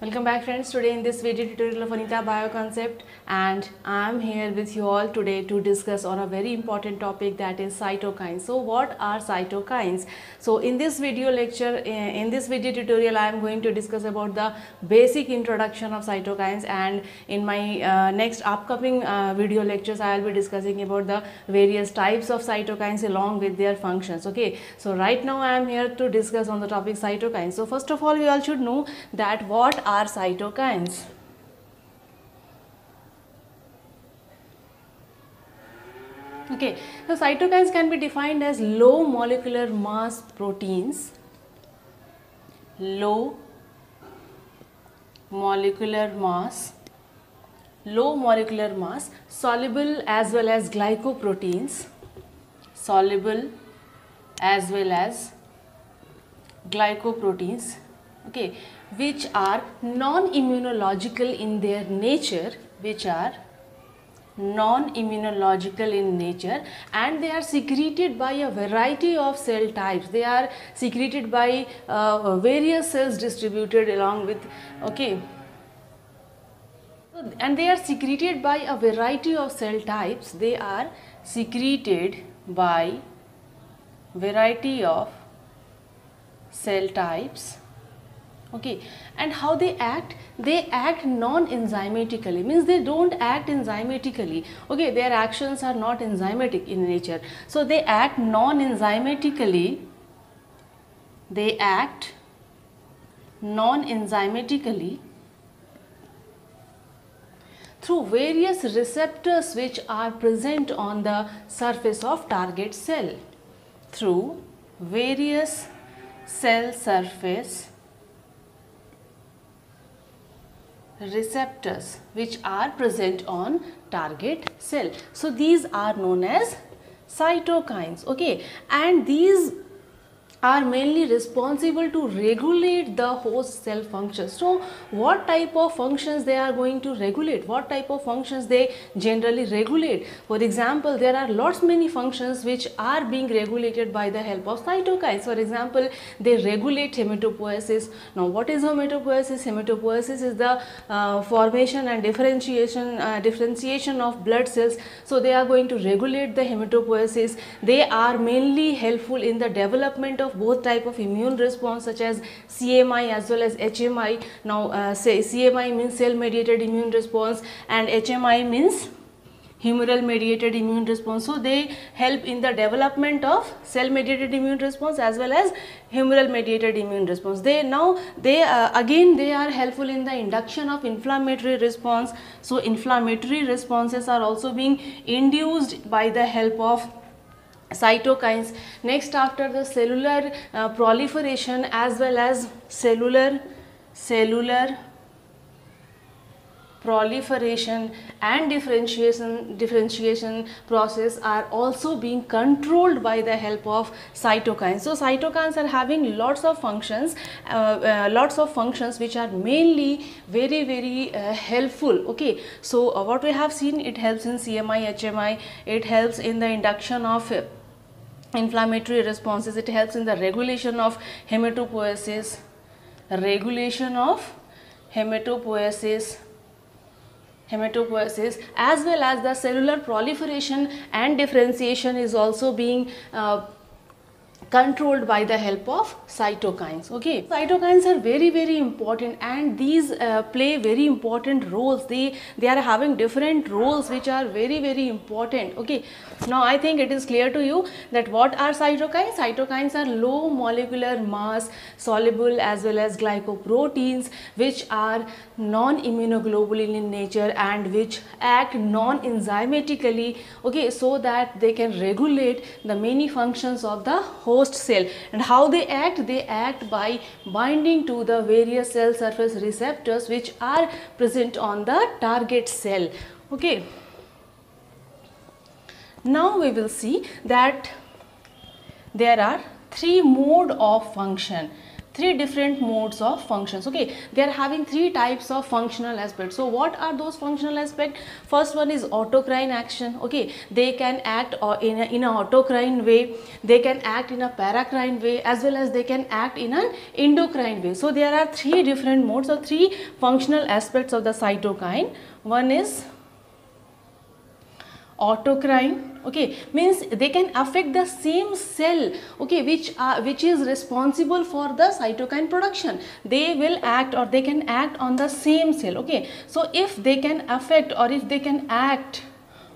Welcome back friends. Today in this video tutorial of Anita Bioconcept, and I am here with you all today to discuss on a very important topic, that is cytokines. So what are cytokines? So in this video lecture, in this video tutorial, I am going to discuss about the basic introduction of cytokines, and in my next upcoming video lectures I will be discussing about the various types of cytokines along with their functions. Okay, so right now I am here to discuss on the topic cytokines. So first of all, we all should know that what are cytokines. Okay, so cytokines can be defined as low molecular mass proteins, low molecular mass, soluble as well as glycoproteins, soluble as well as glycoproteins, okay, which are non-immunological in their nature, and they are secreted by a variety of cell types. They are secreted by various cells distributed along with, okay, and they are secreted by a variety of cell types. They are secreted by variety of cell types. Okay, and how they act? They act non-enzymatically, means they don't act enzymatically. Okay, their actions are not enzymatic in nature, so they act non-enzymatically. They act non-enzymatically through various receptors which are present on the surface of target cell. Through various cell surface receptors which are present on target cell. So these are known as cytokines. Okay, and these are mainly responsible to regulate the host cell functions. So what type of functions they are going to regulate? What type of functions they generally regulate? For example, there are many functions which are being regulated by the help of cytokines. For example, they regulate hematopoiesis. Now what is hematopoiesis? Hematopoiesis is the formation and differentiation of blood cells. So they are going to regulate the hematopoiesis. They are mainly helpful in the development of both type of immune response, such as CMI as well as HMI. Now say CMI means cell mediated immune response and HMI means humoral mediated immune response. So they help in the development of cell mediated immune response as well as humoral mediated immune response. They are helpful in the induction of inflammatory response. So inflammatory responses are also being induced by the help of cytokines. Next, after the cellular proliferation as well as cellular proliferation and differentiation process are also being controlled by the help of cytokines. So cytokines are having lots of functions which are mainly very helpful. Okay, so what we have seen, it helps in CMI, HMI, it helps in the induction of inflammatory responses, it helps in the regulation of hematopoiesis, as well as the cellular proliferation and differentiation is also being controlled by the help of cytokines. Okay, cytokines are very important, and these play very important roles. They are having different roles which are very important. Okay, now I think it is clear to you that what are cytokines. Cytokines are low molecular mass, soluble as well as glycoproteins, which are non-immunoglobulin in nature and which act non-enzymatically, okay, so that they can regulate the many functions of the host cell. And how they act? They act by binding to the various cell surface receptors which are present on the target cell. Okay, now we will see that there are three modes of function. three different modes of functions. Okay, they are having three types of functional aspects. So what are those functional aspects? First one is autocrine action. Okay, they can act in an autocrine way, they can act in a paracrine way, as well as they can act in an endocrine way. So there are three different modes or three functional aspects of the cytokine. One is autocrine. Okay, means they can affect the same cell, okay, which is responsible for the cytokine production. They will act or they can act on the same cell. Okay, so if they can affect or if they can act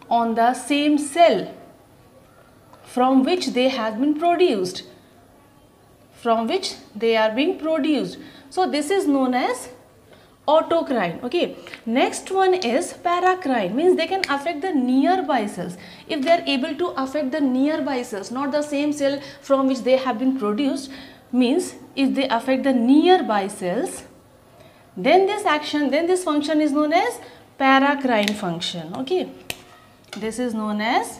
on the same cell from which they have been produced, so this is known as autocrine. Okay, next one is paracrine, means they can affect the nearby cells. If they are able to affect the nearby cells, not the same cell from which they have been produced, means if they affect the nearby cells, then this function is known as paracrine function. Okay, this is known as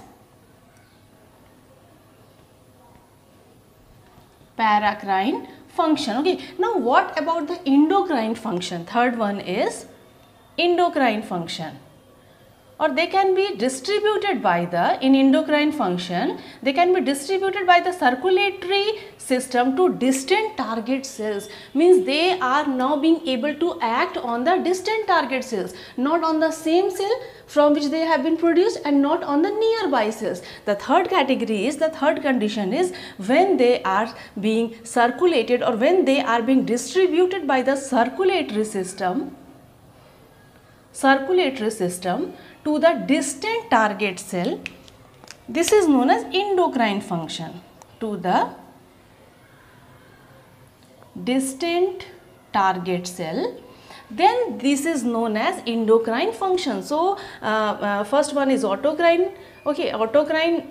paracrine function. Okay, now what about the endocrine function? Third one is endocrine function, or they can be distributed by the, in endocrine function, they can be distributed by the circulatory system to distant target cells. Means they are now being able to act on the distant target cells, not on the same cell from which they have been produced and not on the nearby cells. The third category is, the third condition is when they are being circulated or when they are being distributed by the circulatory system to the distant target cell. This is known as endocrine function, to the distant target cell. Then this is known as endocrine function. So first one is autocrine. Okay, autocrine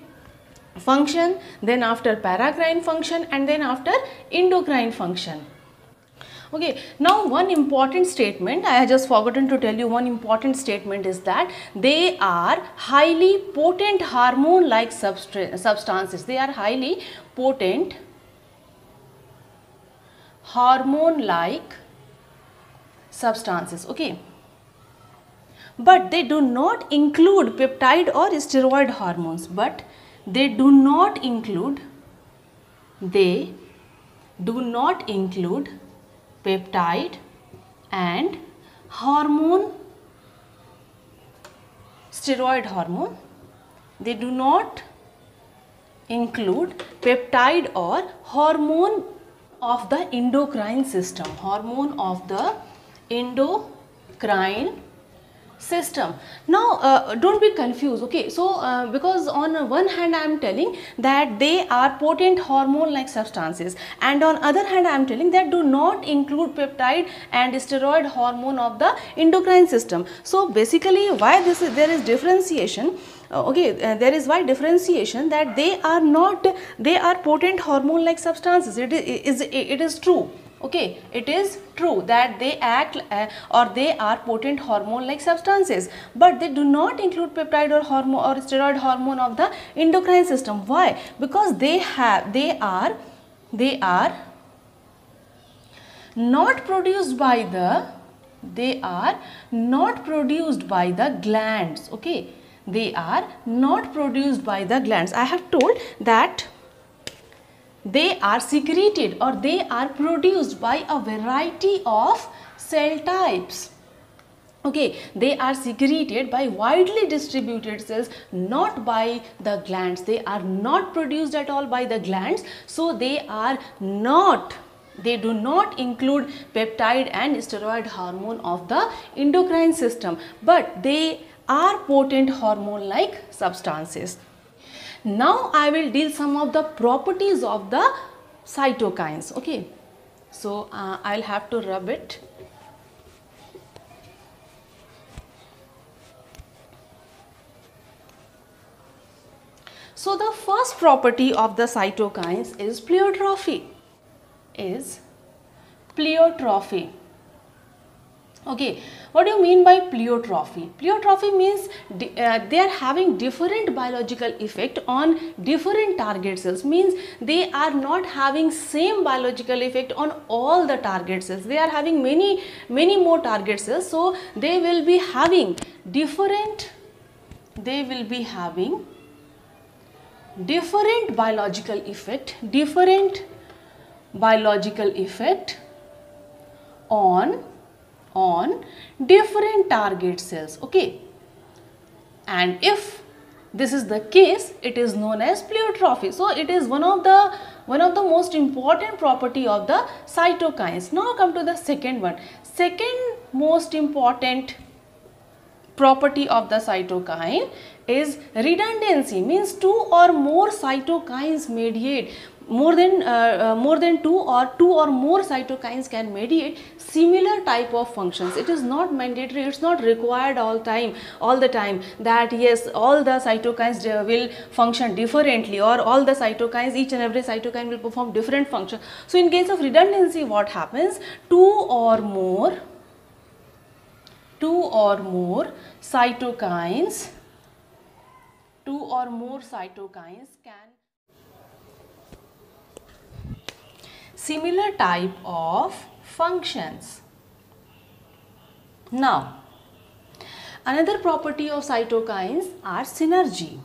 function, then after paracrine function, and then after endocrine function. Okay, now one important statement, I have just forgotten to tell you one important statement, is that they are highly potent hormone like substances. They are highly potent hormone like substances. Okay, but they do not include peptide or steroid hormones, they do not include peptide and hormone, steroid hormone. They do not include peptide or hormone of the endocrine system, system. Now don't be confused. Okay, so because on one hand I am telling that they are potent hormone like substances, and on other hand I am telling that do not include peptide and steroid hormone of the endocrine system. So basically why there is differentiation. There is why differentiation, that they are potent hormone like substances. It is true. Okay, it is true that they act or they are potent hormone like substances, but they do not include peptide or hormone or steroid hormone of the endocrine system. Why? Because they are not produced by the glands. Okay, they are not produced by the glands. I have told that they are secreted or they are produced by a variety of cell types. Okay, they are secreted by widely distributed cells, not by the glands. They are not produced at all by the glands. So they do not include peptide and steroid hormone of the endocrine system, but they are potent hormone like substances. Now I will deal some of the properties of the cytokines. Okay, so I'll have to rub it. So the first property of the cytokines is pleiotrophy. Okay, what do you mean by pleiotrophs? Pleiotrophs means they are having different biological effect on different target cells, means they are not having same biological effect on all the target cells. They are having many more target cells, so they will be having different biological effect on different target cells. Okay, and if this is the case, it is known as pleiotrophy. So it is one of the most important property of the cytokines. Now come to the second one. Second most important property of the cytokine is redundancy, means two or more cytokines mediate more than two or more cytokines can mediate similar type of functions. It is not mandatory, it's not required all the time that yes, all the cytokines will function differently, or all the cytokines, each and every cytokine will perform different function. So in case of redundancy, what happens? Two or more cytokines can similar type of functions. Now, another property of cytokines are synergy.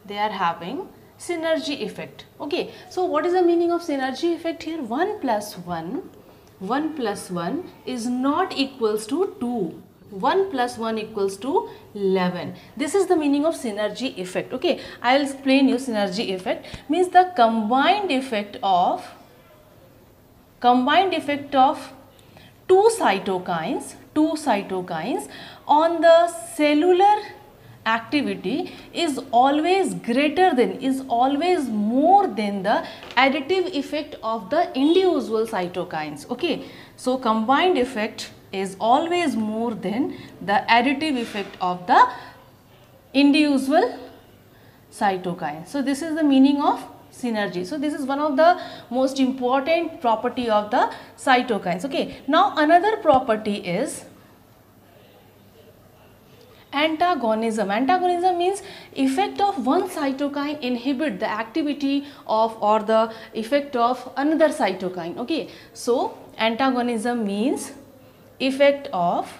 They are having synergy effect. Okay, so what is the meaning of synergy effect here? 1 plus 1 is not equals to 2. 1 plus 1 equals to 11. This is the meaning of synergy effect. Okay, I will explain you. Synergy effect means the combined effect of two cytokines on the cellular activity is always more than the additive effect of the individual cytokines. Okay, so combined effect is always more than the additive effect of the individual cytokines. So this is the meaning of synergy. So this is one of the most important property of the cytokines. Okay, now another property is antagonism. Antagonism means effect of one cytokine inhibit the activity of or the effect of another cytokine. Okay, so antagonism means effect of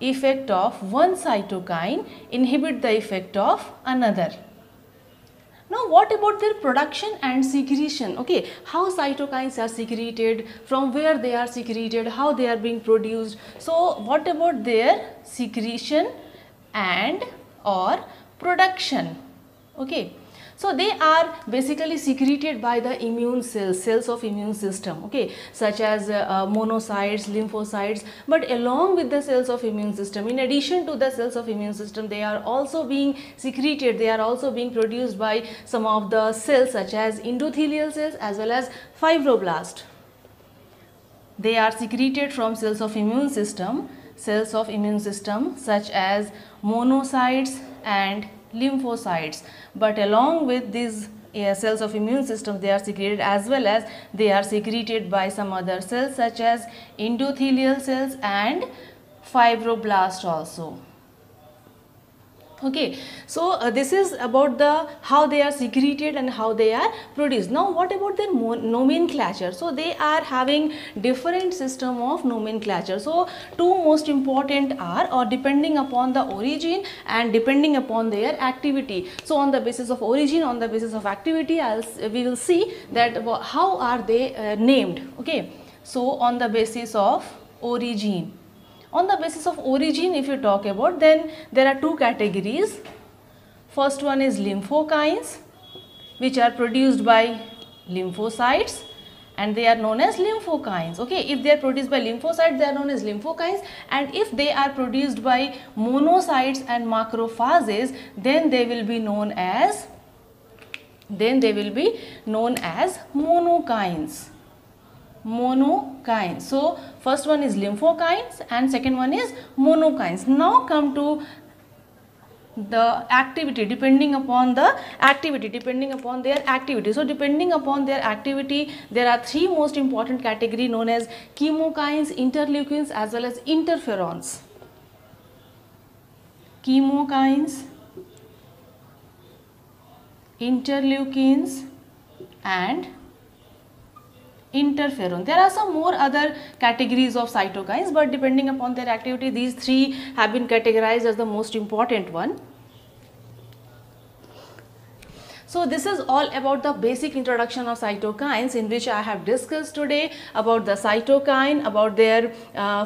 one cytokine inhibit the effect of another. Now what about their production and secretion? Okay, how cytokines are secreted, from where they are secreted, how they are being produced. So what about their secretion and or production? Okay, so they are basically secreted by the immune cells of immune system, okay, such as monocytes, lymphocytes. But along with the cells of immune system, in addition to the cells of immune system, they are also being secreted, they are also being produced by some of the cells such as endothelial cells as well as fibroblast. They are secreted from cells of immune system such as monocytes and lymphocytes. But along with these cells of immune system, they are secreted as well as they are secreted by some other cells such as endothelial cells and fibroblast also. Okay, so this is about the how they are secreted and how they are produced. Now what about their nomenclature? So they are having different system of nomenclature. So two most important are, or depending upon the origin and depending upon their activity. So on the basis of origin, on the basis of activity, we will see that how are they named. Okay, so on the basis of origin. On the basis of origin, if you talk about, then there are two categories. First one is lymphokines, which are produced by lymphocytes, and they are known as lymphokines. Okay, if they are produced by lymphocytes, they are known as lymphokines, and if they are produced by monocytes and macrophages, then they will be known as monokines. So first one is lymphokines and second one is monokines. Now come to the activity, depending upon the activity, depending upon their activity. So depending upon their activity, there are three most important category known as chemokines, interleukins as well as interferons. Chemokines, interleukins and interferon. There are some more other categories of cytokines, but depending upon their activity, these three have been categorized as the most important one. So this is all about the basic introduction of cytokines, in which I have discussed today about the cytokine, about their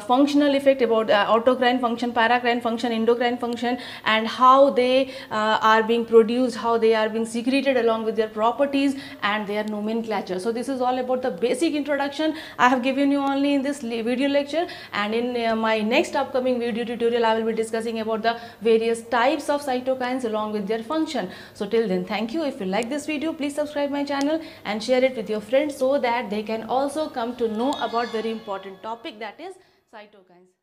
functional effect, about autocrine function, paracrine function, endocrine function, and how they are being produced, how they are being secreted along with their properties and their nomenclature. So this is all about the basic introduction I have given you only in this video lecture, and in my next upcoming video tutorial I will be discussing about the various types of cytokines along with their function. So till then, thank you. If you like this video, please subscribe my channel and share it with your friends so that they can also come to know about very important topic, that is cytokines.